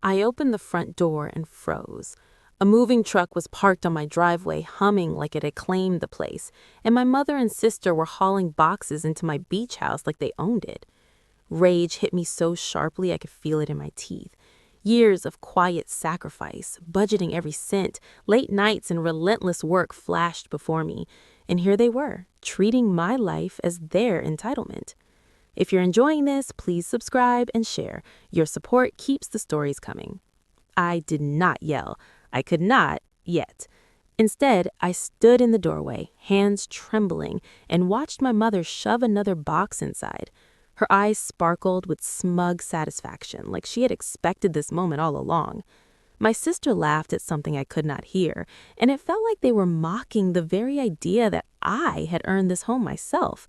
I opened the front door and froze. A moving truck was parked on my driveway, humming like it had claimed the place, and my mother and sister were hauling boxes into my beach house like they owned it. Rage hit me so sharply I could feel it in my teeth. Years of quiet sacrifice, budgeting every cent, late nights, and relentless work flashed before me, and here they were, treating my life as their entitlement. If you're enjoying this, please subscribe and share. Your support keeps the stories coming. I did not yell. I could not yet. Instead, I stood in the doorway, hands trembling, and watched my mother shove another box inside. Her eyes sparkled with smug satisfaction, like she had expected this moment all along. My sister laughed at something I could not hear, and it felt like they were mocking the very idea that I had earned this home myself.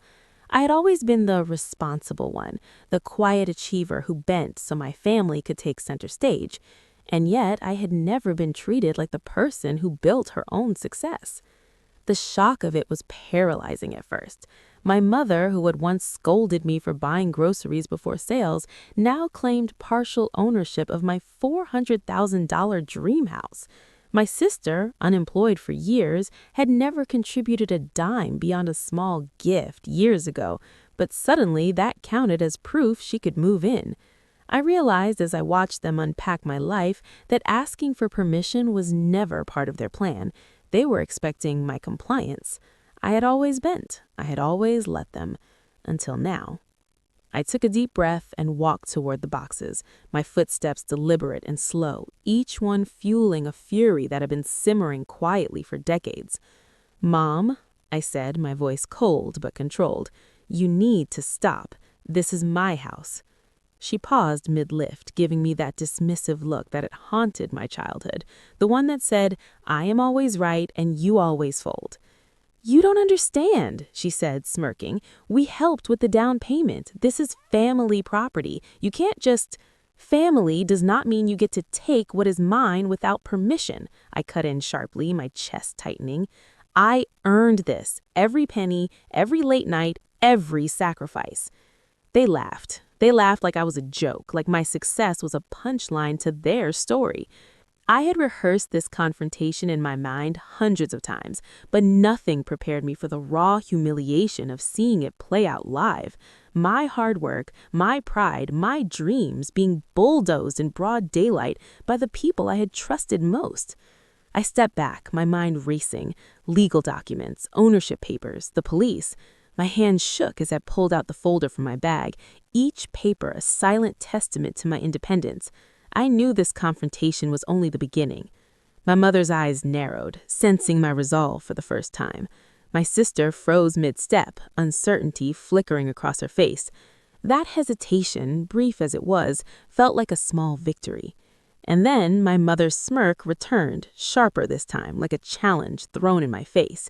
I had always been the responsible one, the quiet achiever who bent so my family could take center stage. And yet I had never been treated like the person who built her own success. The shock of it was paralyzing at first. My mother, who had once scolded me for buying groceries before sales, now claimed partial ownership of my $400,000 dream house. My sister, unemployed for years, had never contributed a dime beyond a small gift years ago, but suddenly that counted as proof she could move in. I realized as I watched them unpack my life that asking for permission was never part of their plan. They were expecting my compliance. I had always bent. I had always let them. Until now. I took a deep breath and walked toward the boxes, my footsteps deliberate and slow, each one fueling a fury that had been simmering quietly for decades. "Mom," I said, my voice cold but controlled, "you need to stop. This is my house." She paused mid-lift, giving me that dismissive look that had haunted my childhood, the one that said, "I am always right and you always fold." "You don't understand," she said, smirking. "We helped with the down payment. This is family property. You can't just—" "Family does not mean you get to take what is mine without permission," I cut in sharply, my chest tightening. "I earned this, every penny, every late night, every sacrifice." They laughed. They laughed like I was a joke, like my success was a punchline to their story. I had rehearsed this confrontation in my mind hundreds of times, but nothing prepared me for the raw humiliation of seeing it play out live. My hard work, my pride, my dreams being bulldozed in broad daylight by the people I had trusted most. I stepped back, my mind racing. Legal documents, ownership papers, the police. My hand shook as I pulled out the folder from my bag, each paper a silent testament to my independence. I knew this confrontation was only the beginning. My mother's eyes narrowed, sensing my resolve for the first time. My sister froze mid-step, uncertainty flickering across her face. That hesitation, brief as it was, felt like a small victory. And then my mother's smirk returned, sharper this time, like a challenge thrown in my face.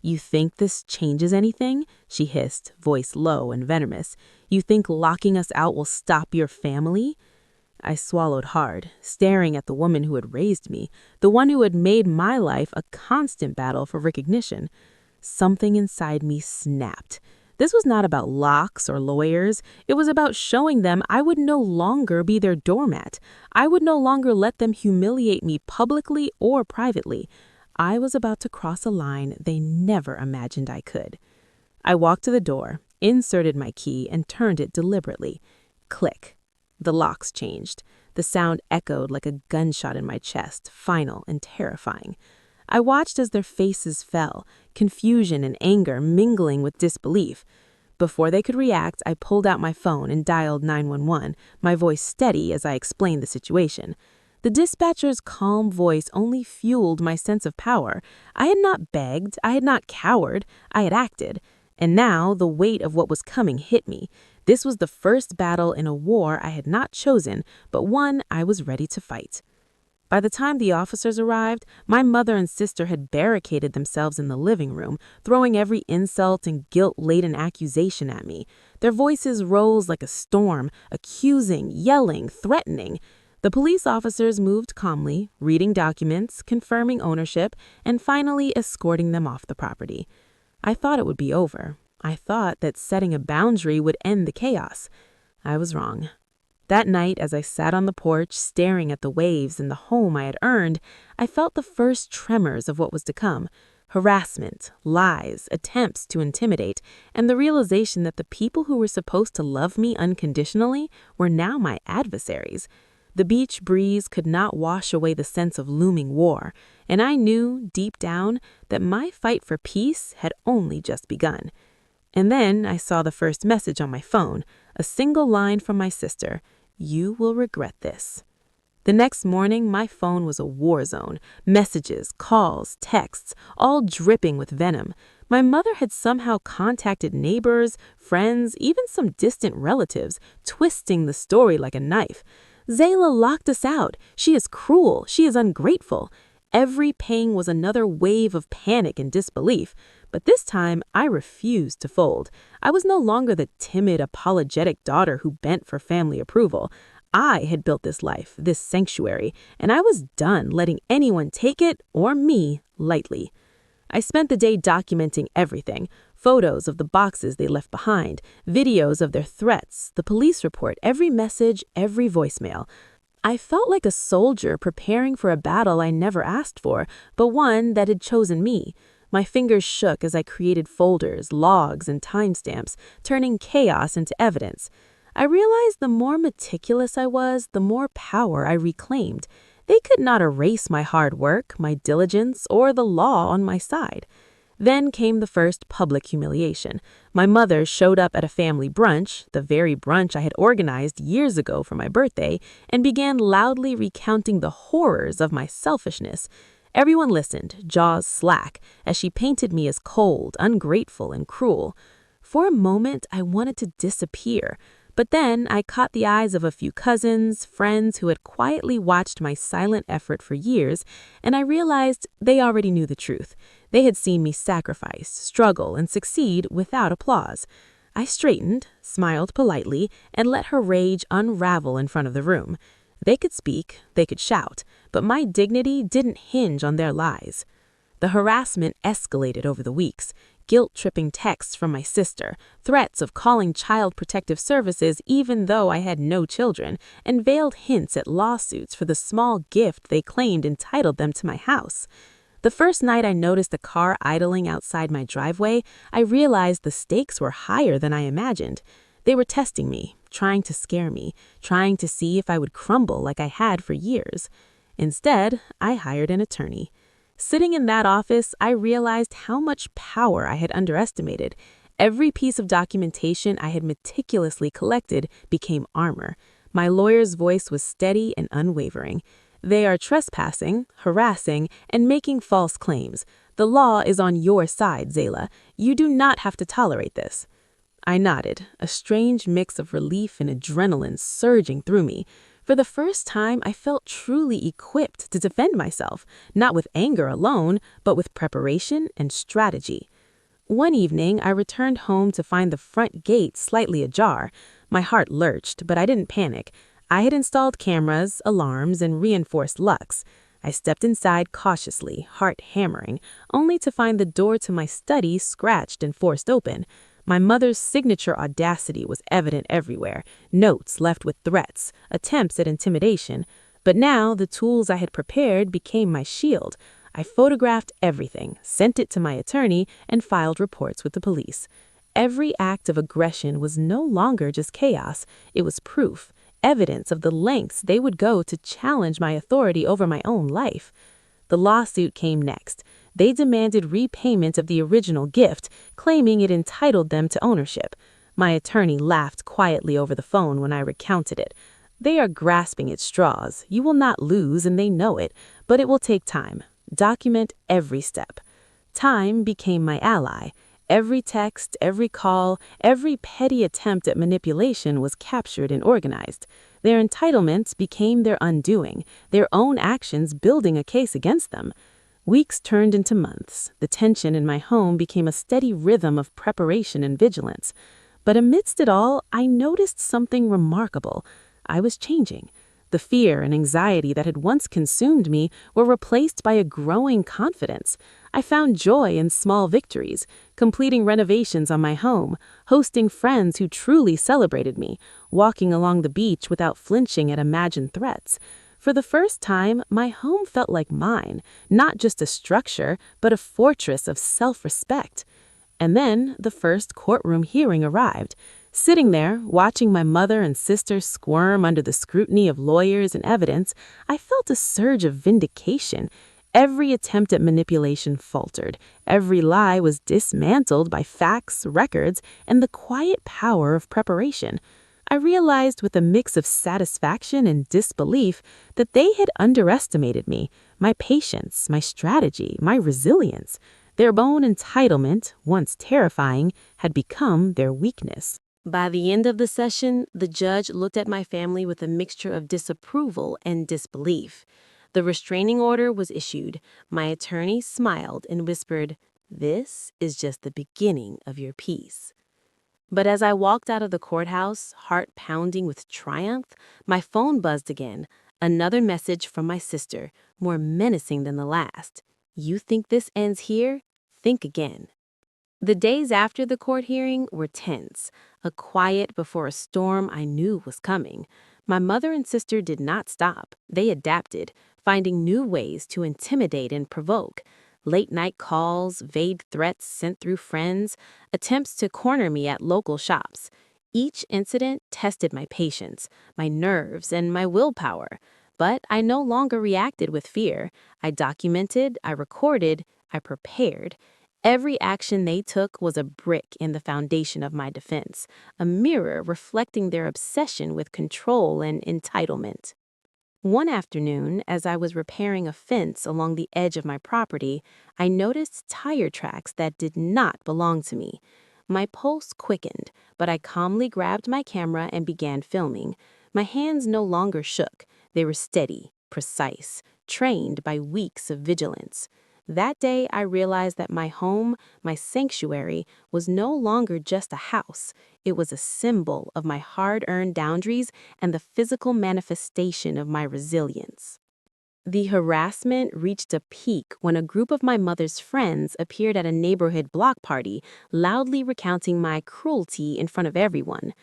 "You think this changes anything?" she hissed, voice low and venomous. "You think locking us out will stop your family?" I swallowed hard, staring at the woman who had raised me, the one who had made my life a constant battle for recognition. Something inside me snapped. This was not about locks or lawyers. It was about showing them I would no longer be their doormat. I would no longer let them humiliate me publicly or privately. I was about to cross a line they never imagined I could. I walked to the door, inserted my key, and turned it deliberately. Click. The locks changed. The sound echoed like a gunshot in my chest, final and terrifying. I watched as their faces fell, confusion and anger mingling with disbelief. Before they could react, I pulled out my phone and dialed 911, my voice steady as I explained the situation. The dispatcher's calm voice only fueled my sense of power. I had not begged, I had not cowered, I had acted. And now the weight of what was coming hit me. This was the first battle in a war I had not chosen, but one I was ready to fight. By the time the officers arrived, my mother and sister had barricaded themselves in the living room, throwing every insult and guilt-laden accusation at me. Their voices rose like a storm, accusing, yelling, threatening. The police officers moved calmly, reading documents, confirming ownership, and finally escorting them off the property. I thought it would be over. I thought that setting a boundary would end the chaos. I was wrong. That night, as I sat on the porch staring at the waves and the home I had earned, I felt the first tremors of what was to come. Harassment, lies, attempts to intimidate, and the realization that the people who were supposed to love me unconditionally were now my adversaries. The beach breeze could not wash away the sense of looming war, and I knew, deep down, that my fight for peace had only just begun. And then I saw the first message on my phone, a single line from my sister: "You will regret this." The next morning, my phone was a war zone. Messages, calls, texts, all dripping with venom. My mother had somehow contacted neighbors, friends, even some distant relatives, twisting the story like a knife. "Zayla locked us out. She is cruel. She is ungrateful." Every ping was another wave of panic and disbelief. But this time, I refused to fold. I was no longer the timid, apologetic daughter who bent for family approval. I had built this life, this sanctuary, and I was done letting anyone take it, or me, lightly. I spent the day documenting everything: photos of the boxes they left behind, videos of their threats, the police report, every message, every voicemail. I felt like a soldier preparing for a battle I never asked for, but one that had chosen me. My fingers shook as I created folders, logs, and timestamps, turning chaos into evidence. I realized the more meticulous I was, the more power I reclaimed. They could not erase my hard work, my diligence, or the law on my side. Then came the first public humiliation. My mother showed up at a family brunch, the very brunch I had organized years ago for my birthday, and began loudly recounting the horrors of my selfishness. Everyone listened, jaws slack, as she painted me as cold, ungrateful, and cruel. For a moment, I wanted to disappear. But then I caught the eyes of a few cousins, friends who had quietly watched my silent effort for years, and I realized they already knew the truth. They had seen me sacrifice, struggle, and succeed without applause. I straightened, smiled politely, and let her rage unravel in front of the room. They could speak, they could shout, but my dignity didn't hinge on their lies. The harassment escalated over the weeks. Guilt-tripping texts from my sister, threats of calling Child Protective Services even though I had no children, and veiled hints at lawsuits for the small gift they claimed entitled them to my house. The first night I noticed a car idling outside my driveway, I realized the stakes were higher than I imagined. They were testing me, trying to scare me, trying to see if I would crumble like I had for years. Instead, I hired an attorney. Sitting in that office, I realized how much power I had underestimated. Every piece of documentation I had meticulously collected became armor. My lawyer's voice was steady and unwavering. "They are trespassing, harassing, and making false claims. The law is on your side, Zayla. You do not have to tolerate this." I nodded, a strange mix of relief and adrenaline surging through me. For the first time, I felt truly equipped to defend myself, not with anger alone, but with preparation and strategy. One evening, I returned home to find the front gate slightly ajar. My heart lurched, but I didn't panic. I had installed cameras, alarms, and reinforced locks. I stepped inside cautiously, heart hammering, only to find the door to my study scratched and forced open. My mother's signature audacity was evident everywhere, notes left with threats, attempts at intimidation. But now the tools I had prepared became my shield. I photographed everything, sent it to my attorney, and filed reports with the police. Every act of aggression was no longer just chaos. It was proof, evidence of the lengths they would go to challenge my authority over my own life. The lawsuit came next. They demanded repayment of the original gift, claiming it entitled them to ownership. My attorney laughed quietly over the phone when I recounted it. "They are grasping at straws. You will not lose, and they know it, but it will take time. Document every step." Time became my ally. Every text, every call, every petty attempt at manipulation was captured and organized. Their entitlements became their undoing, their own actions building a case against them. Weeks turned into months. The tension in my home became a steady rhythm of preparation and vigilance. But amidst it all, I noticed something remarkable. I was changing. The fear and anxiety that had once consumed me were replaced by a growing confidence. I found joy in small victories, completing renovations on my home, hosting friends who truly celebrated me, walking along the beach without flinching at imagined threats. For the first time, my home felt like mine, not just a structure, but a fortress of self-respect. And then the first courtroom hearing arrived. Sitting there, watching my mother and sister squirm under the scrutiny of lawyers and evidence, I felt a surge of vindication. Every attempt at manipulation faltered. Every lie was dismantled by facts, records, and the quiet power of preparation. I realized with a mix of satisfaction and disbelief that they had underestimated me, my patience, my strategy, my resilience. Their own entitlement, once terrifying, had become their weakness. By the end of the session, the judge looked at my family with a mixture of disapproval and disbelief. The restraining order was issued. My attorney smiled and whispered, "This is just the beginning of your peace." But as I walked out of the courthouse, heart pounding with triumph, my phone buzzed again. Another message from my sister, more menacing than the last. "You think this ends here? Think again." The days after the court hearing were tense, a quiet before a storm I knew was coming. My mother and sister did not stop. They adapted, finding new ways to intimidate and provoke. Late-night calls, vague threats sent through friends, attempts to corner me at local shops. Each incident tested my patience, my nerves, and my willpower. But I no longer reacted with fear. I documented, I recorded, I prepared. Every action they took was a brick in the foundation of my defense, a mirror reflecting their obsession with control and entitlement. One afternoon, as I was repairing a fence along the edge of my property, I noticed tire tracks that did not belong to me. My pulse quickened, but I calmly grabbed my camera and began filming. My hands no longer shook. They were steady, precise, trained by weeks of vigilance. That day, I realized that my home, my sanctuary, was no longer just a house. It was a symbol of my hard-earned boundaries and the physical manifestation of my resilience. The harassment reached a peak when a group of my mother's friends appeared at a neighborhood block party, loudly recounting my cruelty in front of everyone.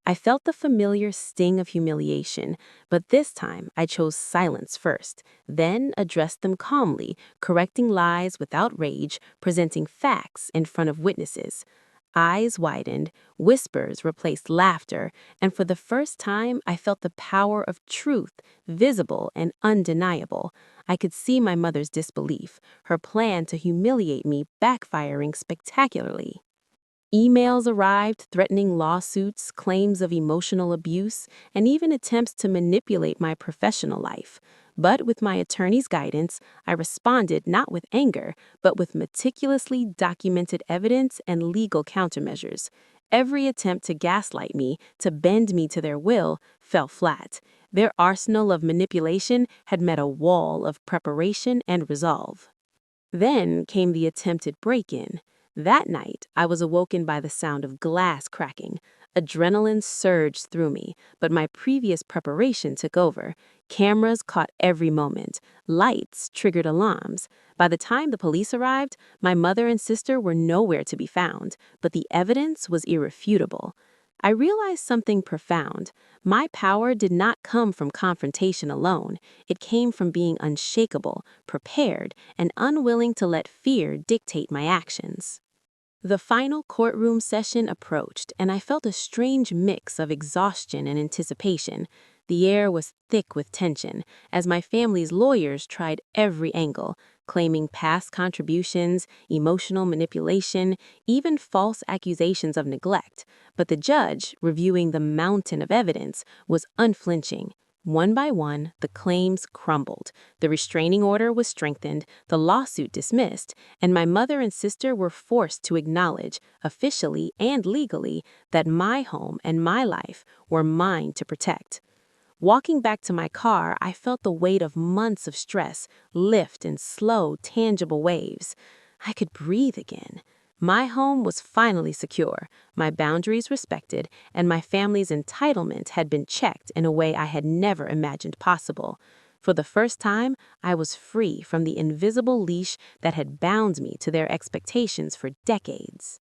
I felt the familiar sting of humiliation, but this time I chose silence first, then addressed them calmly, correcting lies without rage, presenting facts in front of witnesses. Eyes widened, whispers replaced laughter, and for the first time I felt the power of truth, visible and undeniable. I could see my mother's disbelief, her plan to humiliate me backfiring spectacularly. Emails arrived threatening lawsuits, claims of emotional abuse, and even attempts to manipulate my professional life. But with my attorney's guidance, I responded not with anger, but with meticulously documented evidence and legal countermeasures. Every attempt to gaslight me, to bend me to their will, fell flat. Their arsenal of manipulation had met a wall of preparation and resolve. Then came the attempted break-in. That night, I was awoken by the sound of glass cracking. Adrenaline surged through me, but my previous preparation took over. Cameras caught every moment. Lights triggered alarms. By the time the police arrived, my mother and sister were nowhere to be found, but the evidence was irrefutable. I realized something profound. My power did not come from confrontation alone. It came from being unshakable, prepared, and unwilling to let fear dictate my actions. The final courtroom session approached, and I felt a strange mix of exhaustion and anticipation. The air was thick with tension, as my family's lawyers tried every angle, claiming past contributions, emotional manipulation, even false accusations of neglect. But the judge, reviewing the mountain of evidence, was unflinching. One by one, the claims crumbled. The restraining order was strengthened, the lawsuit dismissed, and my mother and sister were forced to acknowledge, officially and legally, that my home and my life were mine to protect. Walking back to my car, I felt the weight of months of stress lift in slow, tangible waves. I could breathe again. My home was finally secure, my boundaries respected, and my family's entitlement had been checked in a way I had never imagined possible. For the first time, I was free from the invisible leash that had bound me to their expectations for decades.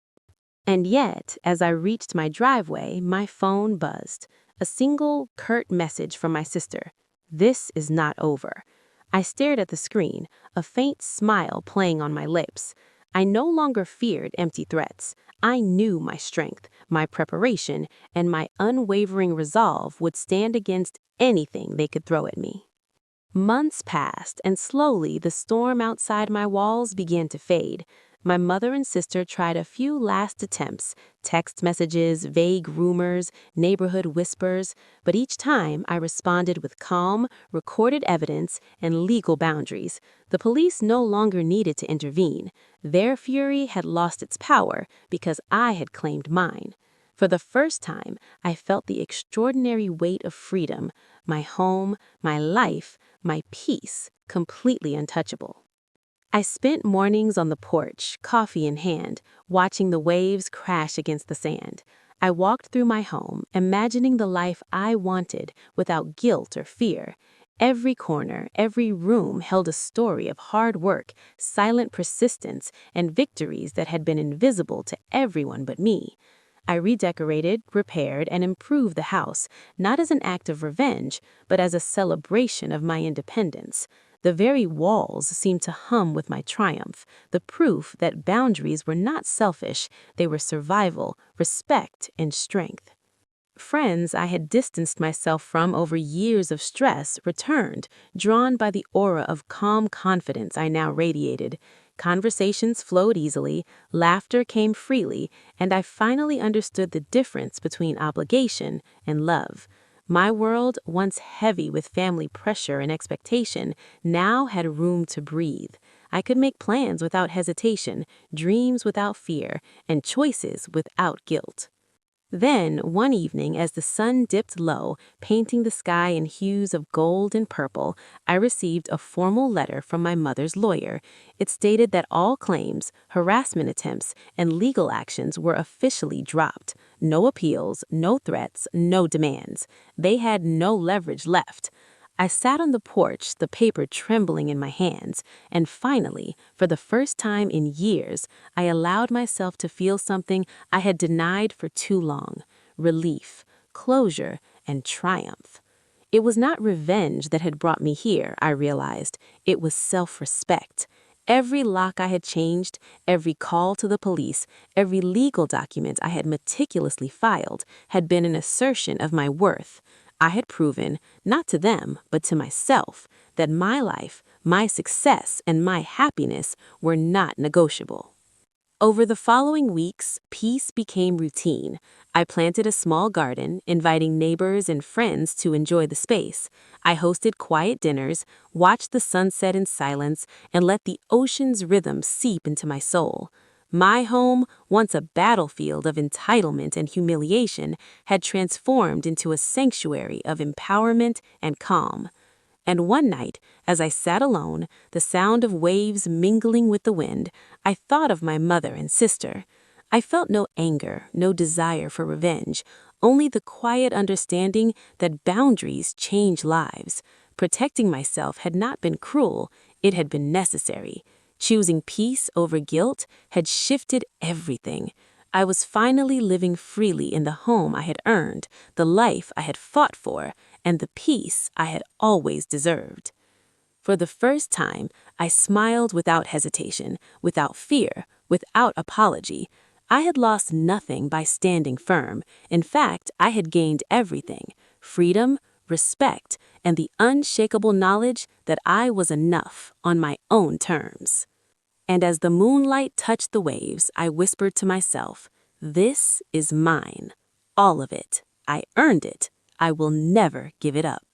And yet, as I reached my driveway, my phone buzzed. A single, curt message from my sister. "This is not over." I stared at the screen, a faint smile playing on my lips. I no longer feared empty threats. I knew my strength, my preparation, and my unwavering resolve would stand against anything they could throw at me. Months passed, and slowly the storm outside my walls began to fade. My mother and sister tried a few last attempts, text messages, vague rumors, neighborhood whispers, but each time I responded with calm, recorded evidence, and legal boundaries. The police no longer needed to intervene. Their fury had lost its power because I had claimed mine. For the first time, I felt the extraordinary weight of freedom, my home, my life, my peace, completely untouchable. I spent mornings on the porch, coffee in hand, watching the waves crash against the sand. I walked through my home, imagining the life I wanted without guilt or fear. Every corner, every room held a story of hard work, silent persistence, and victories that had been invisible to everyone but me. I redecorated, repaired, and improved the house, not as an act of revenge, but as a celebration of my independence. The very walls seemed to hum with my triumph, the proof that boundaries were not selfish, they were survival, respect, and strength. Friends I had distanced myself from over years of stress returned, drawn by the aura of calm confidence I now radiated. Conversations flowed easily, laughter came freely, and I finally understood the difference between obligation and love. My world, once heavy with family pressure and expectation, now had room to breathe. I could make plans without hesitation, dreams without fear, and choices without guilt. Then, one evening, as the sun dipped low, painting the sky in hues of gold and purple, I received a formal letter from my mother's lawyer. It stated that all claims, harassment attempts, and legal actions were officially dropped. No appeals, no threats, no demands. They had no leverage left. I sat on the porch, the paper trembling in my hands, and finally, for the first time in years, I allowed myself to feel something I had denied for too long: relief, closure, and triumph. It was not revenge that had brought me here, I realized. It was self-respect. Every lock I had changed, every call to the police, every legal document I had meticulously filed had been an assertion of my worth. I had proven, not to them, but to myself, that my life, my success, and my happiness were not negotiable. Over the following weeks, peace became routine. I planted a small garden, inviting neighbors and friends to enjoy the space. I hosted quiet dinners, watched the sunset in silence, and let the ocean's rhythm seep into my soul. My home, once a battlefield of entitlement and humiliation, had transformed into a sanctuary of empowerment and calm. And one night, as I sat alone, the sound of waves mingling with the wind, I thought of my mother and sister. I felt no anger, no desire for revenge, only the quiet understanding that boundaries change lives. Protecting myself had not been cruel, it had been necessary. Choosing peace over guilt had shifted everything. I was finally living freely in the home I had earned, the life I had fought for, and the peace I had always deserved. For the first time, I smiled without hesitation, without fear, without apology. I had lost nothing by standing firm. In fact, I had gained everything: freedom, respect, and the unshakable knowledge that I was enough on my own terms. And as the moonlight touched the waves, I whispered to myself, "This is mine. All of it. I earned it. I will never give it up."